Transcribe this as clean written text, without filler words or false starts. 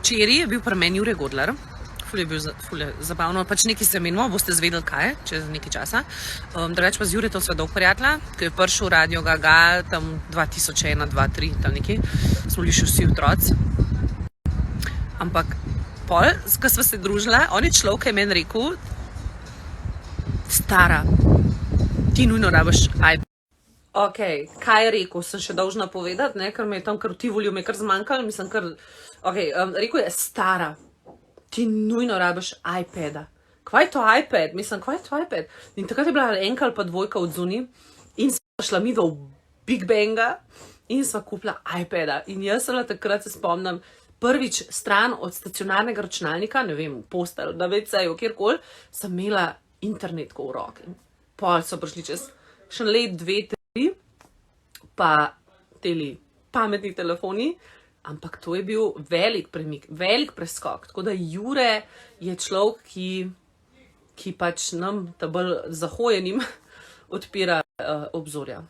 Včeraj je bil pri meni Jure Godler, ful je bil zabavno, pač nekaj se menimo, boste zvedeli kaj, čez nekaj časa. Drugače pa z Juretom sva dolg prijatelja, ki je prišel v Radio Gaga, tam 2001, 2003, tam nekaj, smo bili še vsi otroci. Ampak pol, ko sva se družila, on je človek, ki je meni rekel, stara, ti nujno rabiš iPad. Ok, kaj je rekel, sem še dolžna povedati, ne, ker me je tam kar v Tivoliju me kar zmanjkalo, mislim kar, ok, rekel je, stara, ti nujno rabiš iPada. Kva je to iPad? Mislim, kva je to iPad? In takrat je bila enka ali pa dvojka od zunaj in sva šla mi do Big Banga in sva kupila iPada. In jaz sem takrat, se spomnim, prvič stran od stacionarnega računalnika, ne vem, v postelj, na WC-ju, kjerkoli, sem imela internetko v roki. Pol so prišli čez še let, 2, 3, pa teli pametni telefoni, ampak to je bil velik premik, velik preskok. Tako da Jure je človek, ki pač nam, ta bolj zahojenim, odpira obzorja.